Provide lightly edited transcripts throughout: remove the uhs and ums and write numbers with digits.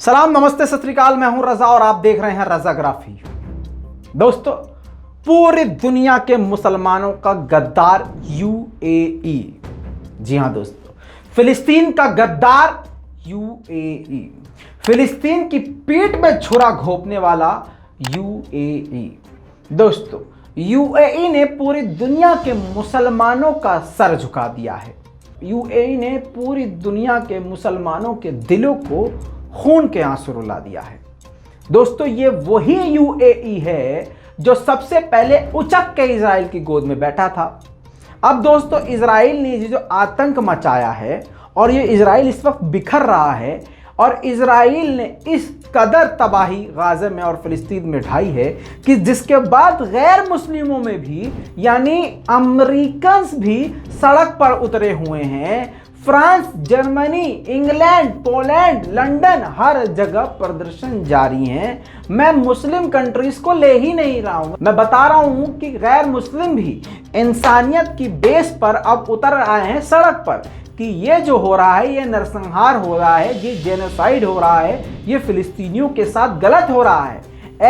सलाम, नमस्ते, सत श्री अकाल। मैं हूं रजा और आप देख रहे हैं रजाग्राफी। दोस्तों, पूरी दुनिया के मुसलमानों का गद्दार यूएई। जी हां दोस्तों, फिलिस्तीन का गद्दार यूएई, फिलिस्तीन की पीठ में छुरा घोंपने वाला यूएई। दोस्तों, यूएई ने पूरी दुनिया के मुसलमानों का सर झुका दिया है। यूएई ने पूरी दुनिया के मुसलमानों के दिलों को खून के आंसू रुला दिया है। दोस्तों, ये वही यूएई है जो सबसे पहले उचक के इजराइल की गोद में बैठा था। अब दोस्तों, इजराइल ने जो आतंक मचाया है और ये इजराइल इस वक्त बिखर रहा है और इजराइल ने इस कदर तबाही गाजा में और फिलिस्तीन में ढाई है कि जिसके बाद गैर मुस्लिमों में भी यानी अमेरिकन्स भी सड़क पर उतरे हुए हैं। France, Germany, England, Poland, London, हर जगह प्रदर्शन जारी हैं। मैं मुस्लिम कंट्रीज को ले ही नहीं रहा हूं, मैं बता रहा हूं कि गैर मुस्लिम भी इंसानियत की बेस पर अब उतर आए हैं सड़क पर कि ये जो हो रहा है, ये नरसंहार हो रहा है, ये जेनोसाइड हो रहा है, ये फिलिस्तीनियों के साथ गलत हो रहा है।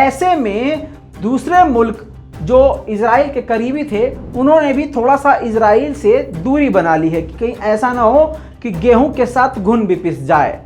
ऐसे में दूसरे मुल्क जो इजराइल के करीबी थे, उन्होंने भी थोड़ा सा इजराइल से दूरी बना ली है कि कहीं ऐसा ना हो कि गेहूं के साथ घुन भी पिस जाए।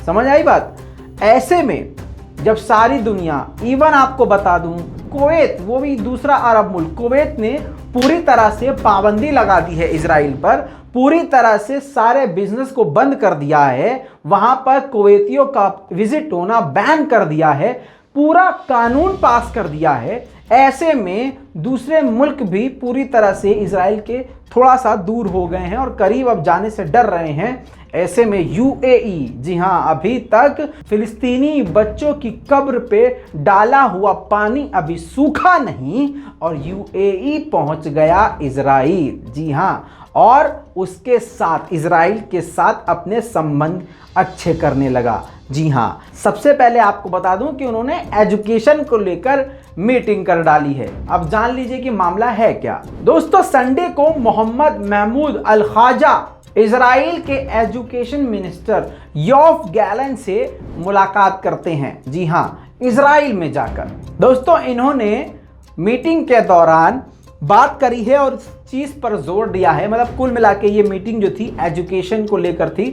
समझ आई बात? ऐसे में जब सारी दुनिया, इवन आपको बता दूं कुवैत, वो भी दूसरा अरब मुल्क, कुवैत ने पूरी तरह से पाबंदी लगा दी है इजराइल पर, पूरी तरह से सारे बिजनेस को बंद कर दिया है, वहां पर कुवैतियों का विजिट होना बैन कर दिया है, पूरा कानून पास कर दिया है। ऐसे में दूसरे मुल्क भी पूरी तरह से इजराइल के थोड़ा सा दूर हो गए हैं और करीब अब जाने से डर रहे हैं। ऐसे में यूएई, जी हां, अभी तक फिलिस्तीनी बच्चों की कब्र पे डाला हुआ पानी अभी सूखा नहीं और यूएई पहुंच गया इजराइल। जी हां, और उसके साथ, इजराइल के साथ अपने संबंध अच्छे करने लगा। जी हां, सबसे पहले आपको बता दूं कि उन्होंने एजुकेशन को लेकर मीटिंग कर डाली है। अब जान लीजिए कि मामला है क्या। दोस्तों, संडे को मोहम्मद महमूद अल ख्वाजा इजराइल के एजुकेशन मिनिस्टर योव गैलेंट से मुलाकात करते हैं। जी हां, इजराइल में जाकर। दोस्तों, इन्होंने मीटिंग के दौरान बात करी है और इस चीज पर जोर दिया है, मतलब कुल मिला के ये मीटिंग जो थी एजुकेशन को लेकर थी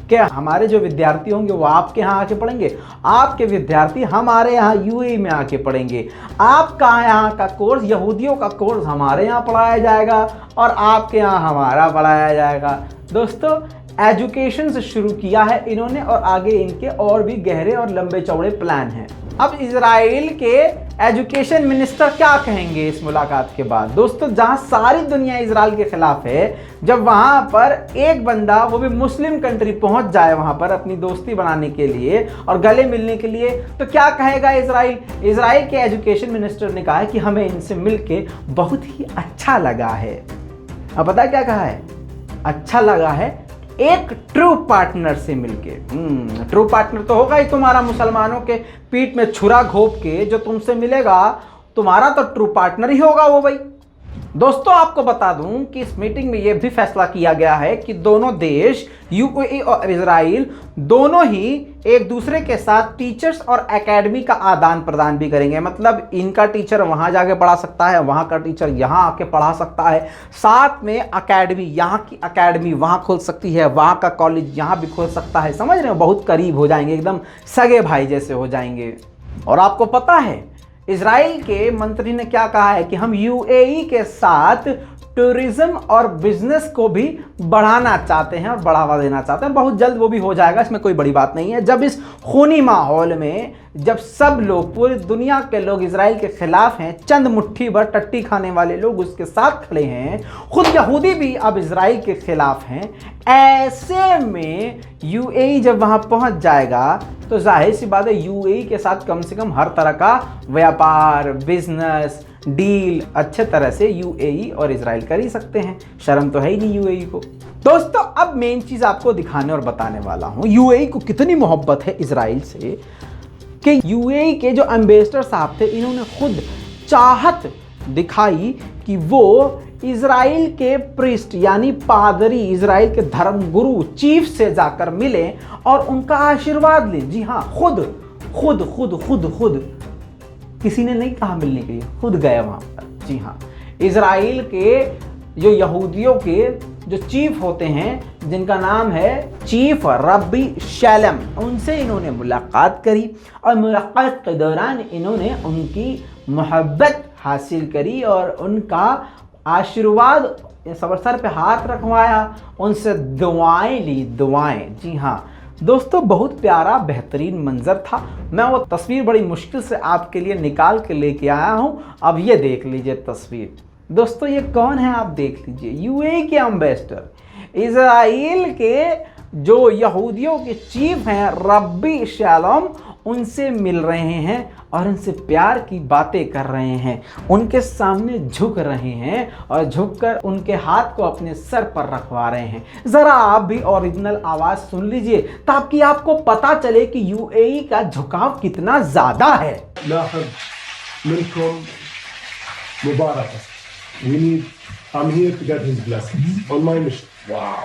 कि हमारे जो विद्यार्थी होंगे वो आपके यहाँ आके पढ़ेंगे, आपके विद्यार्थी हमारे यहाँ यूएई में आके पढ़ेंगे, आपका यहाँ का कोर्स, यहूदियों का कोर्स हमारे यहाँ पढ़ाया जाएगा और आपके यहाँ हमारा पढ़ाया जाएगा। दोस्तों, एजुकेशन से शुरू किया है इन्होंने और आगे इनके और भी गहरे और लंबे चौड़े प्लान हैं। अब इजराइल के एजुकेशन मिनिस्टर क्या कहेंगे इस मुलाकात के बाद? दोस्तों, जहां सारी दुनिया इजराइल के खिलाफ है, जब वहां पर एक बंदा, वो भी मुस्लिम कंट्री, पहुंच जाए वहां पर अपनी दोस्ती बनाने के लिए और गले मिलने के लिए, तो क्या कहेगा इजराइल? इजराइल के एजुकेशन मिनिस्टर ने कहा है कि हमें इनसे मिलके बहुत ही अच्छा लगा है। अब पता है क्या कहा है? अच्छा लगा है एक ट्रू पार्टनर से मिलके। ट्रू पार्टनर तो होगा ही तुम्हारा, मुसलमानों के पीठ में छुरा घोंप के जो तुमसे मिलेगा, तुम्हारा तो ट्रू पार्टनर ही होगा वो भाई। दोस्तों, आपको बता दूं कि इस मीटिंग में यह भी फैसला किया गया है कि दोनों देश, यूएई और इजराइल, दोनों ही एक दूसरे के साथ टीचर्स और एकेडमी का आदान प्रदान भी करेंगे। मतलब इनका टीचर वहां जाके पढ़ा सकता है, वहां का टीचर यहां आके पढ़ा सकता है, साथ में एकेडमी, यहाँ की एकेडमी वहां खोल सकती है, वहां का कॉलेज यहां भी खोल सकता है। समझ रहे हो? बहुत करीब हो जाएंगे, एकदम सगे भाई जैसे हो जाएंगे। और आपको पता है इजराइल के मंत्री ने क्या कहा है कि हम यूएई के साथ टूरिज्म और बिजनेस को भी बढ़ाना चाहते हैं और बढ़ावा देना चाहते हैं। बहुत जल्द वो भी हो जाएगा, इसमें कोई बड़ी बात नहीं है। जब इस खूनी माहौल में, जब सब लोग, पूरी दुनिया के लोग इजराइल के खिलाफ हैं, चंद मुट्ठी भर टट्टी खाने वाले लोग उसके साथ खड़े हैं, खुद यहूदी भी अब इजराइल के खिलाफ हैं, ऐसे में यूएई जब वहां पहुंच जाएगा तो जाहिर सी बात है यूएई के साथ कम से कम हर तरह का व्यापार, बिजनेस डील अच्छे तरह से यूएई और इजराइल कर ही सकते हैं। शर्म तो है ही नहीं यूएई को। दोस्तों, अब मेन चीज आपको दिखाने और बताने वाला हूं, यूएई को कितनी मोहब्बत है इजराइल से कि यूएई के जो एम्बेसडर साहब थे, इन्होंने खुद चाहत दिखाई कि वो इजराइल के प्रीस्ट यानी पादरी, इजराइल के धर्मगुरु चीफ से जाकर मिले और उनका आशीर्वाद लें। जी हाँ, खुद किसी ने नहीं कहा मिलने के लिए, खुद गए वहां पर। जी हाँ, इजराइल के जो यहूदियों के जो चीफ होते हैं जिनका नाम है चीफ रब्बी शैलम, उनसे इन्होंने मुलाकात करी और मुलाकात के दौरान इन्होंने उनकी मोहब्बत हासिल करी और उनका आशीर्वाद सर पे हाथ रखवाया, उनसे दुआएं ली, दुआएं। जी हाँ दोस्तों, बहुत प्यारा बेहतरीन मंजर था। मैं वो तस्वीर बड़ी मुश्किल से आपके लिए निकाल के लेके आया हूँ। अब ये देख लीजिए तस्वीर। दोस्तों ये कौन है आप देख लीजिए, यूएई के एम्बेसडर, इजराइल के जो यहूदियों के चीफ हैं रब्बी शैलम, उनसे मिल रहे हैं और उनसे प्यार की बातें कर रहे हैं, उनके सामने झुक रहे हैं और झुककर उनके हाथ को अपने सर पर रखवा रहे हैं। ज़रा आप भी ओरिजिनल आवाज़ सुन लीजिए ताकि आपको पता चले कि यूएई का झुकाव कितना ज़्यादा है। I'm here to get his blessing on my mission. Wow.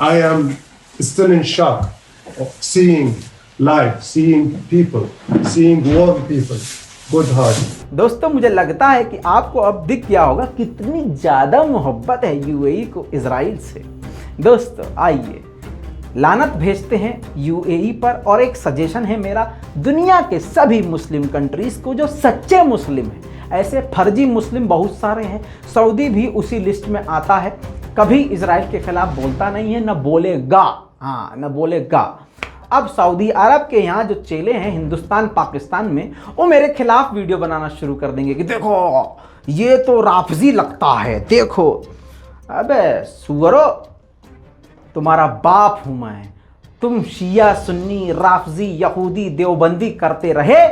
I am still in shock of seeing life, seeing people, seeing warm people, good heart. दोस्तों मुझे लगता है कि आपको अब दिख गया होगा कितनी ज़्यादा मोहब्बत है यूएई को इजराइल से। दोस्तों आइए लानत भेजते हैं यूएई पर, और एक सजेशन है मेरा दुनिया के सभी मुस्लिम कंट्रीज़ को जो सच्चे मुस्लिम हैं। ऐसे फर्जी मुस्लिम बहुत सारे हैं, सऊदी भी उसी लिस्ट में आता है, कभी इजराइल के खिलाफ बोलता नहीं है, न बोलेगा। हाँ, न बोलेगा। अब सऊदी अरब के यहाँ जो चेले हैं हिंदुस्तान पाकिस्तान में, वो मेरे खिलाफ वीडियो बनाना शुरू कर देंगे कि देखो ये तो राफजी लगता है, देखो। अबे सुअरो, तुम्हारा बाप हूँ मैं। तुम शिया सुन्नी राफजी यहूदी देवबंदी करते रहे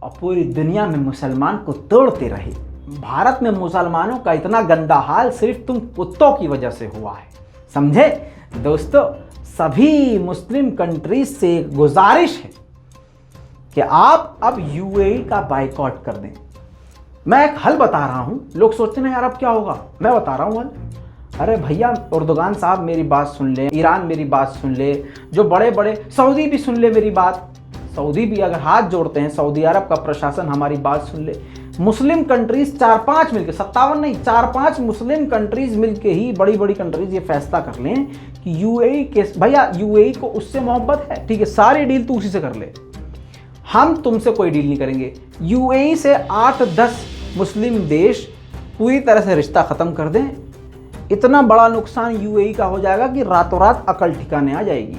और पूरी दुनिया में मुसलमान को तोड़ते रहे। भारत में मुसलमानों का इतना गंदा हाल सिर्फ तुम कुत्तों की वजह से हुआ है, समझे। दोस्तों सभी मुस्लिम कंट्रीज से गुजारिश है कि आप अब यूएई का बाइकआउट कर दें। मैं एक हल बता रहा हूं, लोग सोचते हैं यार अब क्या होगा, मैं बता रहा हूं हल। अरे भैया उर्दुगान साहब मेरी बात सुन ले, ईरान मेरी बात सुन ले, जो बड़े बड़े सऊदी भी सुन ले मेरी बात। सऊदी भी अगर हाथ जोड़ते हैं, सऊदी अरब का प्रशासन हमारी बात सुन ले। मुस्लिम कंट्रीज 4-5 मिलकर, 57 नहीं 4-5 मुस्लिम कंट्रीज मिलके ही, बड़ी बड़ी कंट्रीज ये फैसला कर लें कि यूएई के, भैया यूएई को उससे मोहब्बत है, ठीक है, सारी डील तू उसी से कर ले, हम तुमसे कोई डील नहीं करेंगे। यूएई से 8-10 मुस्लिम देश पूरी तरह से रिश्ता ख़त्म कर दें, इतना बड़ा नुकसान यूएई का हो जाएगा कि रातों रात अकल ठिकाने आ जाएगी।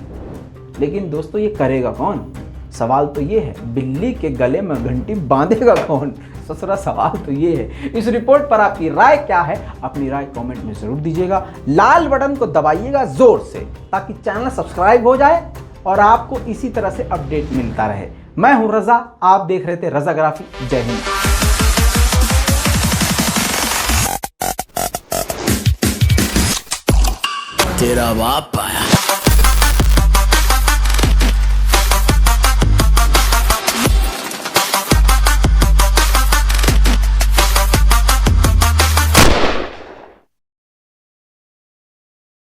लेकिन दोस्तों ये करेगा कौन? सवाल तो ये है, बिल्ली के गले में घंटी बांधेगा कौन? ससुरा सवाल तो ये है। इस रिपोर्ट पर आपकी राय क्या है? अपनी राय कमेंट में जरूर दीजिएगा। लाल बटन को दबाइएगा जोर से ताकि चैनल सब्सक्राइब हो जाए और आपको इसी तरह से अपडेट मिलता रहे। मैं हूं रजा, आप देख रहे थे रजाग्राफी। जय हिंद। तेरा बाप आया।